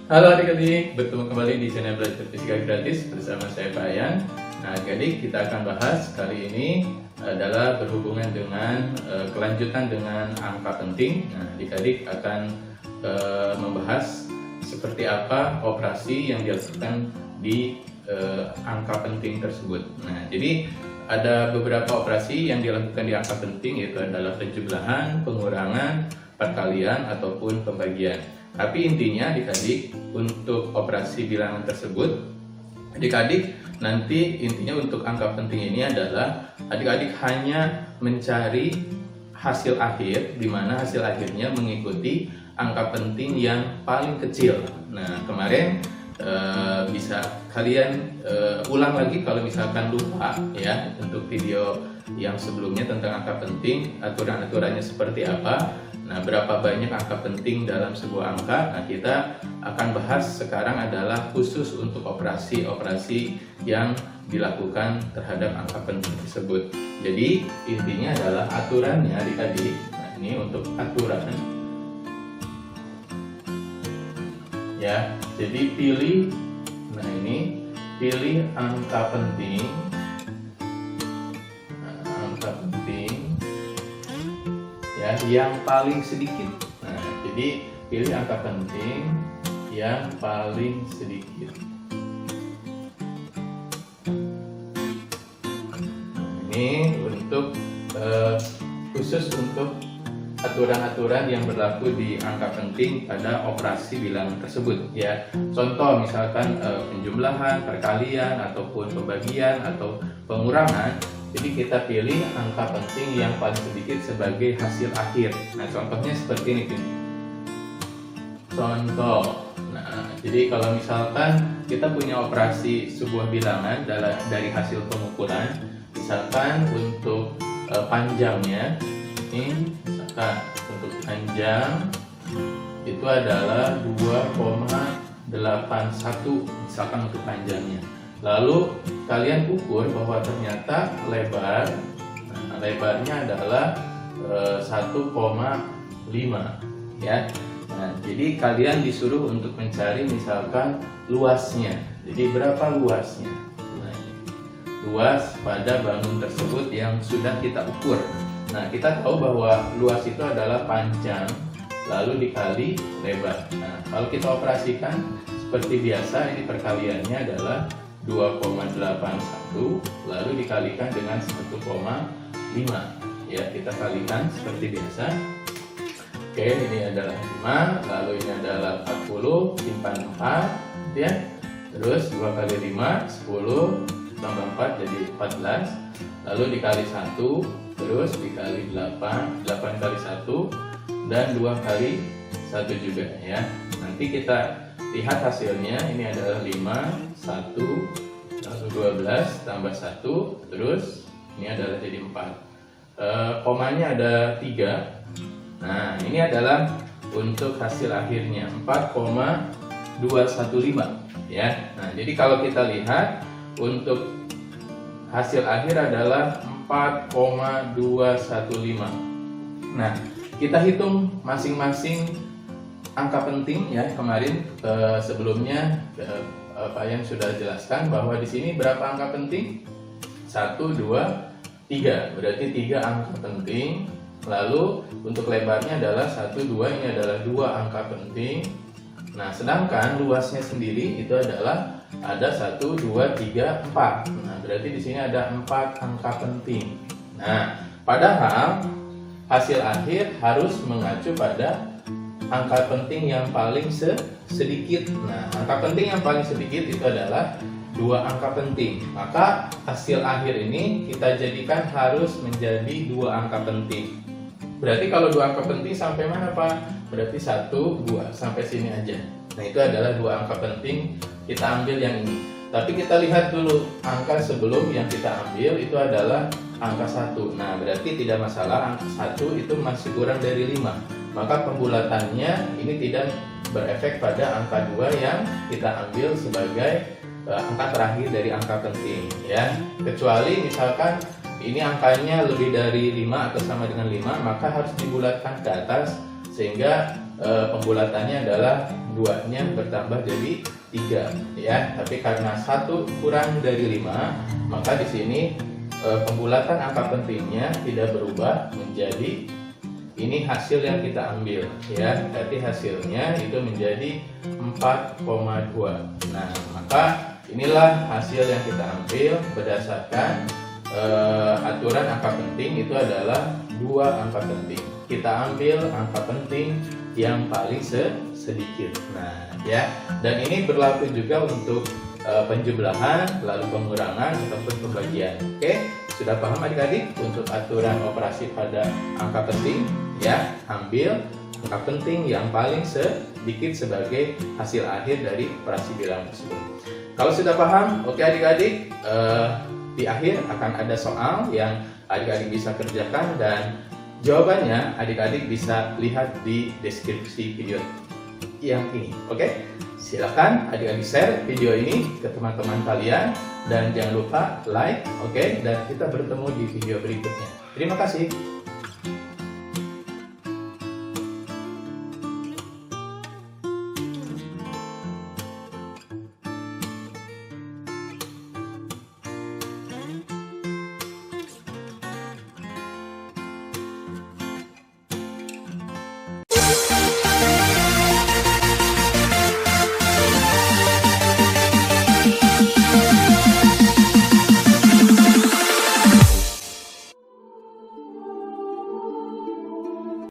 Halo adik-adik, bertemu kembali di channel Belajar Fisika Gratis bersama saya Pak Ayan. Nah adik-adik, kita akan bahas kali ini adalah berhubungan dengan kelanjutan dengan angka penting. Nah adik-adik akan membahas seperti apa operasi yang dilakukan di angka penting tersebut. Nah jadi ada beberapa operasi yang dilakukan di angka penting, yaitu adalah penjumlahan, pengurangan, perkalian, ataupun pembagian. Tapi intinya adik-adik, untuk operasi bilangan tersebut, adik-adik nanti intinya untuk angka penting ini adalah adik-adik hanya mencari hasil akhir, di mana hasil akhirnya mengikuti angka penting yang paling kecil. Nah kemarin bisa kalian ulang lagi kalau misalkan lupa ya, untuk video yang sebelumnya tentang angka penting, aturan-aturannya seperti apa. Nah, berapa banyak angka penting dalam sebuah angka? Nah, kita akan bahas sekarang adalah khusus untuk operasi-operasi yang dilakukan terhadap angka penting tersebut. Jadi, intinya adalah aturannya adik-adik. Nah, ini untuk aturan. Ya, jadi pilih, nah ini, pilih angka penting. Yang paling sedikit. Nah, jadi pilih angka penting yang paling sedikit. Ini untuk khusus untuk aturan-aturan yang berlaku di angka penting pada operasi bilangan tersebut ya. Contoh misalkan penjumlahan, perkalian, ataupun pembagian atau pengurangan. Jadi kita pilih angka penting yang paling sedikit sebagai hasil akhir. Nah contohnya seperti ini. Contoh. Nah jadi kalau misalkan kita punya operasi sebuah bilangan dari hasil pengukuran, misalkan untuk panjangnya, ini misalkan untuk panjang itu adalah 2,81 misalkan untuk panjangnya. Lalu kalian ukur bahwa ternyata lebarnya adalah 1,5 ya. Nah, jadi kalian disuruh untuk mencari misalkan luasnya. Jadi berapa luasnya? Nah, luas pada bangun tersebut yang sudah kita ukur. Nah, kita tahu bahwa luas itu adalah panjang lalu dikali lebar. Nah, kalau kita operasikan seperti biasa, ini perkaliannya adalah 2,81 lalu dikalikan dengan 1,5 ya, kita kalikan seperti biasa. Oke, ini adalah 5, lalu ini adalah 40, simpan 4 ya. Terus 2 kali 5 10 tambah 4 jadi 14, lalu dikali 1, terus dikali 8 kali 1 dan 2 kali 1 juga ya. Nanti kita lihat hasilnya, ini adalah 5, 1, lalu 12 tambah 1, terus ini adalah jadi 4. Komanya ada 3. Nah ini adalah untuk hasil akhirnya 4,215 ya. Nah jadi kalau kita lihat untuk hasil akhir adalah 4,215. Nah kita hitung masing-masing angka penting ya. Kemarin sebelumnya Pak Yan sudah jelaskan bahwa di sini berapa angka penting? 1, 2, 3. Berarti 3 angka penting. Lalu untuk lebarnya adalah 1, 2. Ini adalah 2 angka penting. Nah, sedangkan luasnya sendiri itu adalah ada 1, 2, 3, 4. Nah, berarti di sini ada 4 angka penting. Nah, padahal hasil akhir harus mengacu pada angka penting yang paling sedikit. Nah, angka penting yang paling sedikit itu adalah 2 angka penting. Maka hasil akhir ini kita jadikan harus menjadi 2 angka penting. Berarti kalau 2 angka penting sampai mana Pak? Berarti 1, 2 sampai sini aja. Nah itu adalah 2 angka penting. Kita ambil yang ini. Tapi kita lihat dulu angka sebelum yang kita ambil itu adalah angka 1. Nah, berarti tidak masalah, angka 1 itu masih kurang dari 5. Maka pembulatannya ini tidak berefek pada angka 2 yang kita ambil sebagai angka terakhir dari angka penting, ya. Kecuali misalkan ini angkanya lebih dari 5 atau sama dengan 5, maka harus dibulatkan ke atas sehingga pembulatannya adalah 2-nya bertambah jadi 3, ya. Tapi karena 1 kurang dari 5, maka di sini pembulatan angka pentingnya tidak berubah menjadi ini hasil yang kita ambil, ya. Berarti hasilnya itu menjadi 4,2. Nah, maka inilah hasil yang kita ambil berdasarkan aturan angka penting itu adalah 2 angka penting. Kita ambil angka penting yang paling sedikit. Nah, ya. Dan ini berlaku juga untuk penjumlahan, lalu pengurangan ataupun pembagian. Oke, sudah paham adik-adik untuk aturan operasi pada angka penting? Ya, ambil angka penting yang paling sedikit sebagai hasil akhir dari operasi bilangan tersebut. Kalau sudah paham, oke adik-adik, di akhir akan ada soal yang adik-adik bisa kerjakan dan jawabannya adik-adik bisa lihat di deskripsi video yang ini. Oke, silakan adik-adik share video ini ke teman-teman kalian dan jangan lupa like, oke, dan kita bertemu di video berikutnya. Terima kasih.